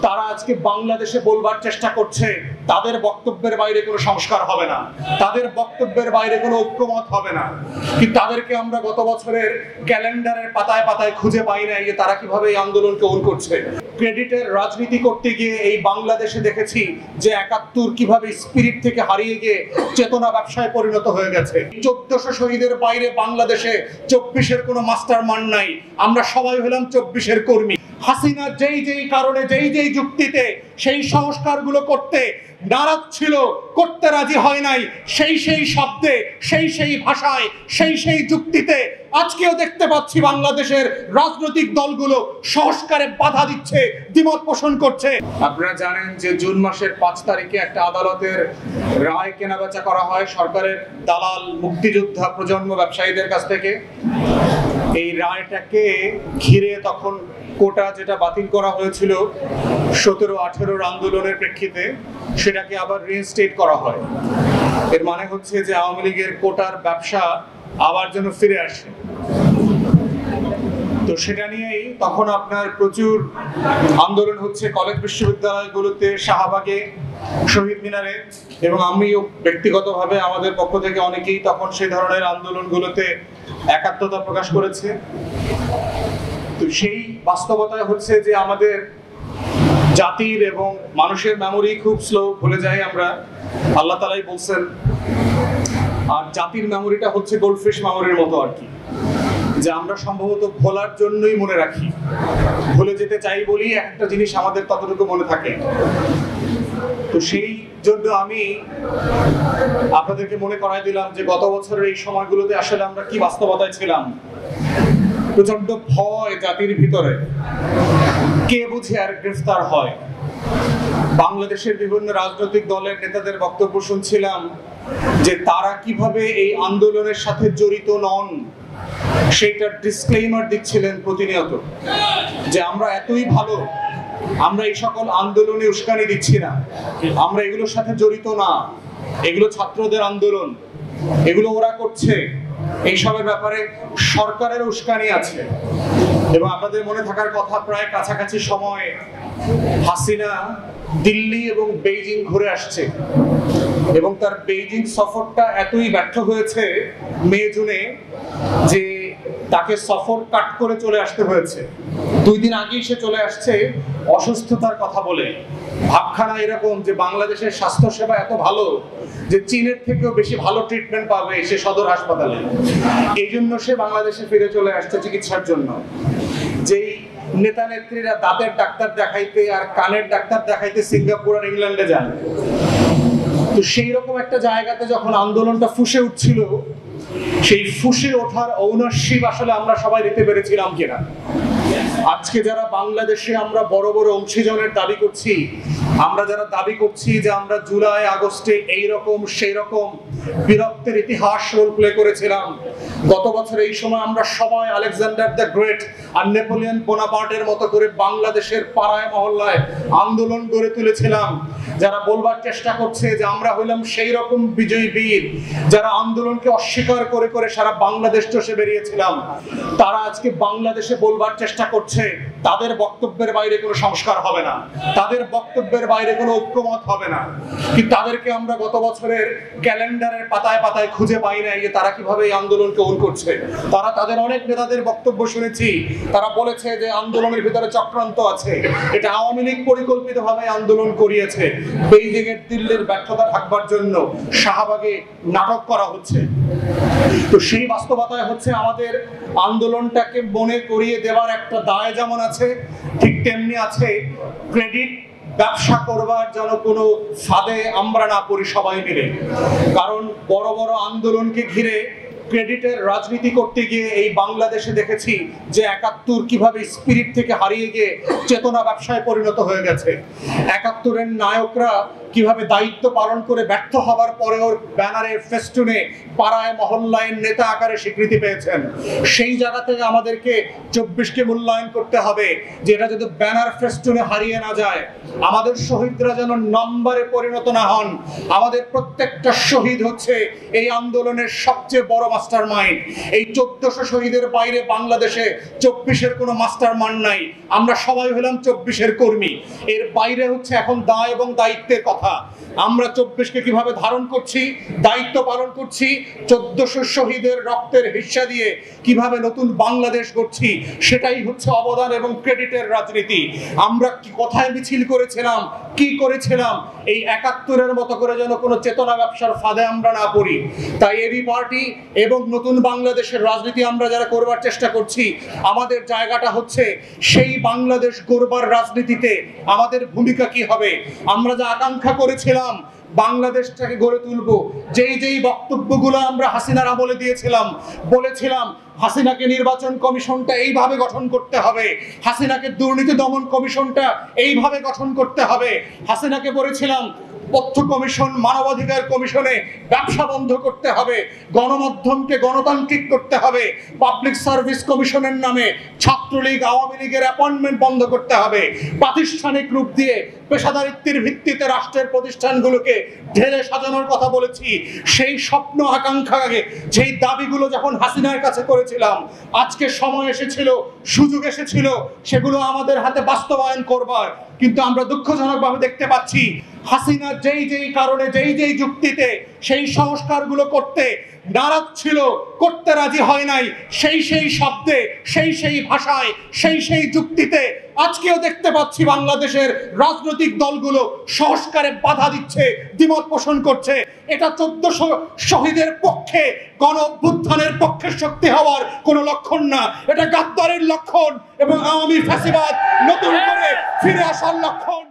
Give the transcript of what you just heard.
তারা আজকে বাংলাদেশে বলবার চেষ্টা করছে তাদের বক্তব্যের বাইরে কোনো সংস্কার হবে না, তাদের বক্তব্যের বাইরে কোনো ঐক্যমত হবে না। কিন্তু তাদেরকে আমরা গত বছরের ক্যালেন্ডারের পাতায় পাতায় খুঁজে পাই নাই যে তারা কিভাবে এই আন্দোলনকে ওন করছে। ক্রেডিটের রাজনীতি করতে গিয়ে এই বাংলাদেশে দেখেছি যে ৭১ কিভাবে স্পিরিট থেকে হারিয়ে গিয়ে চেতনা ব্যবসায় পরিণত হয়ে গেছে। ১৪০০ শহীদের বাইরে বাংলাদেশে ২৪-এর কোনো মাস্টার মাইন্ড নাই, আমরা সবাই হলাম ২৪-এর কর্মী। হাসিনা যেই কারণে যেই যুক্তিতে সেই সংস্কারগুলো করতে নারাজ ছিল, করতে রাজি হয় নাই, সেই শব্দে সেই ভাষায় সেই যুক্তিতে আজকেও দেখতে পাচ্ছি বাংলাদেশের রাজনৈতিক দলগুলো সংস্কারে বাধা দিচ্ছে, দ্বিমত পোষণ করছে। আপনারা জানেন যে জুন মাসের ৫ তারিখে একটা আদালতের রায় কেনাবেচা করা হয় সরকারের দালাল মুক্তিযোদ্ধা প্রজন্ম ব্যবসায়ীদের কাছ থেকে। এই রায়টাকে ঘিরে তখন কোটা যেটা বাতিল করা হয়েছিল ১৭-১৮ আন্দোলনের প্রেক্ষিতে, সেটাকে আবার রিইনস্টেট করা হয়। এর মানে হচ্ছে যে আওয়ামী লীগের কোটার ব্যবসা আবার যেন ফিরে আসে। তো সেটা নিয়েই তখন আপনার প্রচুর আন্দোলন হচ্ছে কলেজ বিশ্ববিদ্যালয়গুলোতে, শাহবাগে, শহীদ মিনারে, এবং আমিও ব্যক্তিগতভাবে আমাদের পক্ষ থেকে অনেকেই তখন সেই ধরনের আন্দোলনগুলোতে একাত্মতা প্রকাশ করেছে। তো সেই বাস্তবতায় হচ্ছে যে আমাদের জাতির এবং মানুষের মেমোরি খুব স্লো, ভুলে যাই আমরা, আল্লাহ তাআলাই বলছেন। আর জাতির মেমোরিটা হচ্ছে গোল্ডফিশ মেমোরির মতো আর কি, যে আমরা সম্ভবত ভোলার জন্যই মনে রাখি, ভুলে যেতে চাই বলি একটা জিনিস আমাদের ততটুকু মনে থাকে। তো সেই জন্য আমি আপনাদেরকে মনে করাই দিলাম যে গত বছরের এই সময়গুলোতে আসলে আমরা কি বাস্তবতায় ছিলাম। প্রচন্ড ভয় জাতির ভিতরে, কে বুঝে আর গ্রেফতার হয়। বাংলাদেশের বিভিন্ন রাজনৈতিক দলের নেতাদের বক্তব্য শুনছিলাম যে তারা কিভাবে এই আন্দোলনের সাথে জড়িত নন সেইটার ডিসক্লেইমার দিচ্ছিলেন প্রতিনিয়ত, যে আমরা এতই ভালো, আমরা এই সকল আন্দোলনে উস্কানি দিচ্ছি না, আমরা এগুলোর সাথে জড়িত না, এগুলো ছাত্রদের আন্দোলন, এগুলো ওরা করছে, এইসবের ব্যাপারে সরকারের উস্কানি আছে। এবং আপনাদের মনে থাকার কথা, প্রায় কাছাকাছি সময় হাসিনা দিল্লি এবং বেইজিং ঘুরে আসছে, এবং তার বেইজিং সফরটা এতই ব্যর্থ হয়েছে মে-জুনে যে তাকে সফর কাট করে চলে আসতে হয়েছে। 2 দিন আগেই সে চলে আসছে অসুস্থতার কথা বলে। ভাবখানা এরকম যে বাংলাদেশের স্বাস্থ্যসেবা এত ভালো যে চীনের থেকেও বেশি ভালো ট্রিটমেন্ট পাবে সে সদর হাসপাতালে, এই জন্য সে বাংলাদেশে ফিরে চলে আসছে চিকিৎসার জন্য। যেই নেতা নেত্রীরা দাঁতের ডাক্তার দেখাইতে আর কানের ডাক্তার দেখাইতে সিঙ্গাপুর আর ইংল্যান্ডে যান, তো সেই রকম একটা জায়গাতে যখন আন্দোলনটা ফুঁসে উঠছিল, সেই ফুঁসে ওঠার ঔনস্যিপ আসলে আমরা সবাই নিতে পেরেছিলাম কিনা। আজকে যারা বাংলাদেশে আমরা বড় অংশীজনের দাবি করছি, আমরা যারা দাবি করছি যে আমরা জুলাই আগস্টে এইরকম সেই রকম বীরত্বের ইতিহাস রোল প্লে করেছিলাম, গত বছর এই সময় আমরা সবাই আলেকজান্ডার দ্য গ্রেট আর নেপোলিয়ন বোনাপার্টের মতো করে বাংলাদেশের পাড়ায় মহল্লায় আন্দোলন গড়ে তুলেছিলাম, যারা বলবার চেষ্টা করছে যে আমরা হইলাম সেই রকম বিজয়ী বীর, যারা আন্দোলনকে অস্বীকার করে সারা বাংলাদেশ চষে বেরিয়েছিলাম, তারা আজকে বাংলাদেশে বলবার চেষ্টা করছে তাদের বক্তব্যের বাইরে কোনো সংস্কার হবে না, তাদের বক্তব্যের বাইরে কোনো ঐক্যমত হবে না। কিন্তু তাদেরকে আমরা গত বছরের ক্যালেন্ডারের পাতায় পাতায় খুঁজে পাই নাই যে তারা কিভাবে এই আন্দোলনকে ওন করছে। তারা তাদের অনেক নেতাদের বক্তব্য শুনেছি, তারা বলেছে যে আন্দোলনের ভিতরে চক্রান্ত আছে, এটা আওয়ামী লীগ পরিকল্পিতভাবে আন্দোলন করিয়েছে, বেইজিং এর দিল্লির ব্যর্থতা ঢাকবার জন্য শাহবাগে নাটক করা হচ্ছে। তো সেই বাস্তবতায় হচ্ছে আমাদের আন্দোলনটাকে মনে করিয়ে দেওয়ার একটা দায় যেমন আছে, ঠিক তেমনি আছে ক্রেডিট ব্যবসা করবার যেন কোনো ফাঁদে আমরা না পড়ি সবাই মিলে। কারণ বড় আন্দোলনকে ঘিরে ক্রেডিটের রাজনীতি করতে গিয়ে এই বাংলাদেশে দেখেছি যে ৭১ কিভাবে স্পিরিট থেকে হারিয়ে গিয়ে চেতনা ব্যবসায় পরিণত হয়ে গেছে। ৭১-এর নায়করা কিভাবে দায়িত্ব পালন করে ব্যর্থ হবার পরেও ব্যানারে ফেস্টুনে পাড়ায় মহল্লায় নেতা আকারে স্বীকৃতি পেয়েছেন। সেই জায়গা থেকে আমাদেরকে 24কে মূল্যায়ন করতে হবে যে এটা যদি ব্যানার ফেস্টুনে হারিয়ে না যায়, আমাদের শহীদরা যেন নম্বরে পরিণত না হন। আমাদের প্রত্যেকটা শহীদ হচ্ছে এই আন্দোলনের সবচেয়ে বড় মাস্টার মাইন্ড। এই 1400 শহীদের বাইরে বাংলাদেশে 24-এর কোনো মাস্টার মাইন্ড নাই। আমরা সবাই হলাম 24-এর কর্মী। এর বাইরে হচ্ছে এখন দায় এবং দায়িত্বের কথা। আমরা 24কে কিভাবে ধারণ করছি, দায়িত্ব পালন করছি, 1400 শহীদের রক্তের হিস্সা দিয়ে কিভাবে নতুন বাংলাদেশ গড়ছি, সেটাই হচ্ছে অবদান এবং ক্রেডিটের রাজনীতি। আমরা কি কোথায় মিছিল করেছিলাম, কি করেছিলাম, এই 71-এর মতো করে যেন কোনো চেতনা ব্যবসার ফাঁদে আমরা না পড়ি। তাই এবি পার্টি এবং নতুন বাংলাদেশের রাজনীতি আমরা যারা করবার চেষ্টা করছি, আমাদের জায়গাটা হচ্ছে সেই বাংলাদেশ গড়বার রাজনীতিতে আমাদের ভূমিকা কি হবে। আমরা যা আকাঙ্ক্ষা করেছিলাম বাংলাদেশটাকে গড়ে তুলবো, যেই বক্তব্যগুলো আমরা হাসিনার আমলে দিয়েছিলাম, বলেছিলাম হাসিনাকে নির্বাচন কমিশনটা এইভাবে গঠন করতে হবে, হাসিনাকে দুর্নীতি দমন কমিশনটা এইভাবে গঠন করতে হবে, হাসিনাকে বলেছিলাম তথ্য কমিশন, মানবাধিকার কমিশনে ব্যবসা বন্ধ করতে হবে, গণমাধ্যমকে গণতান্ত্রিক করতে হবে, পাবলিক সার্ভিস কমিশনের নামে ছাত্রলীগ আওয়ামী লীগের অ্যাপয়েন্টমেন্ট বন্ধ করতে হবে, প্রাতিষ্ঠানিক রূপ দিয়ে পেশাদারিত্বের ভিত্তিতে রাষ্ট্রের প্রতিষ্ঠানগুলোকে ঢেলে সাজানোর কথা বলেছি। সেই স্বপ্ন আকাঙ্ক্ষাকে, যেই দাবিগুলো যখন হাসিনার কাছে করেছিলাম, আজকে সময় এসেছিল, সুযোগ এসেছিল সেগুলো আমাদের হাতে বাস্তবায়ন করবার। কিন্তু আমরা দুঃখজনকভাবে দেখতে পাচ্ছি হাসিনা যেই কারণে যেই যুক্তিতে সেই সংস্কারগুলো করতে নারাজ ছিল, করতে রাজি হয় নাই, সেই শব্দে সেই ভাষায় সেই যুক্তিতে আজকেও দেখতে পাচ্ছি বাংলাদেশের রাজনৈতিক দলগুলো সংস্কারে বাধা দিচ্ছে, দ্বিমত পোষণ করছে। এটা 1400 শহীদের পক্ষে, গণ অভ্যুত্থানের পক্ষে শক্তি হওয়ার কোনো লক্ষণ না, এটা গাদ্দারের লক্ষণ এবং আওয়ামী ফ্যাসিবাদ নতুন করে ফিরে আসার লক্ষণ।